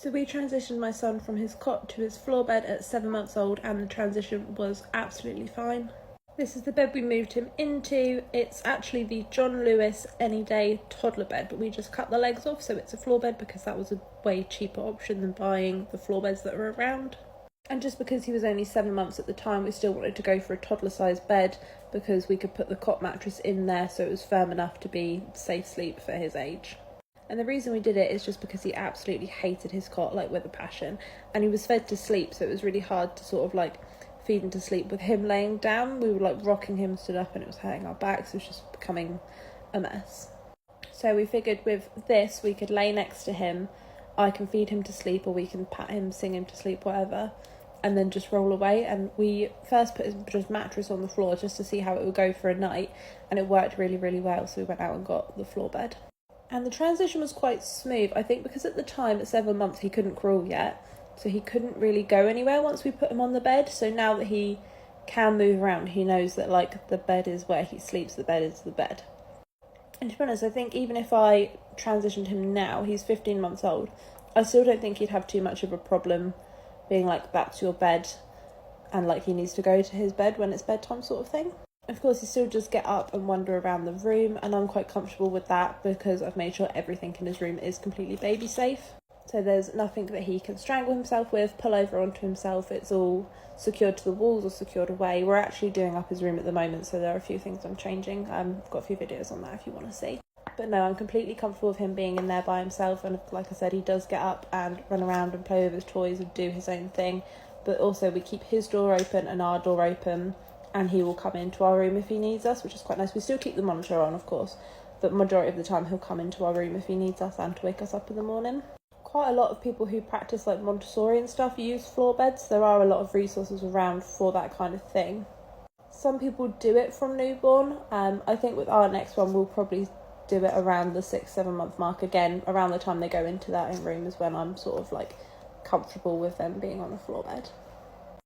So we transitioned my son from his cot to his floor bed at 7 months old, and the transition was absolutely fine. This is the bed we moved him into. It's actually the John Lewis Any Day toddler bed, but we just cut the legs off, so it's a floor bed because that was a way cheaper option than buying the floor beds that were around. And just because he was only 7 months at the time, we still wanted to go for a toddler-sized bed because we could put the cot mattress in there so it was firm enough to be safe sleep for his age. And the reason we did it is just because he absolutely hated his cot, like with a passion. And he was fed to sleep, so it was really hard to sort of like feed him to sleep with him laying down. We were like rocking him, stood up, and it was hurting our backs. It was just becoming a mess. So we figured with this, we could lay next to him. I can feed him to sleep, or we can pat him, sing him to sleep, whatever, and then just roll away. And we first put his mattress on the floor just to see how it would go for a night, and it worked really, really well. So we went out and got the floor bed. And the transition was quite smooth, I think, because at the time, at 7 months, he couldn't crawl yet. So he couldn't really go anywhere once we put him on the bed. So now that he can move around, he knows that, like, the bed is where he sleeps, the bed is the bed. And to be honest, I think even if I transitioned him now, he's 15 months old, I still don't think he'd have too much of a problem being like, that's your bed, and like he needs to go to his bed when it's bedtime sort of thing. Of course, he still just get up and wander around the room, and I'm quite comfortable with that because I've made sure everything in his room is completely baby safe. So there's nothing that he can strangle himself with, pull over onto himself. It's all secured to the walls or secured away. We're actually doing up his room at the moment, so there are a few things I'm changing. I've got a few videos on that if you want to see. But no, I'm completely comfortable with him being in there by himself, and like I said, he does get up and run around and play with his toys and do his own thing. But also we keep his door open and our door open, and he will come into our room if he needs us, which is quite nice. We still keep the monitor on, of course, but majority of the time he'll come into our room if he needs us and to wake us up in the morning. Quite a lot of people who practice like Montessori and stuff use floor beds. There are a lot of resources around for that kind of thing. Some people do it from newborn. I think with our next one we'll probably do it around the 6-7 month mark. Again, around the time they go into their own room is when I'm sort of like comfortable with them being on a floor bed.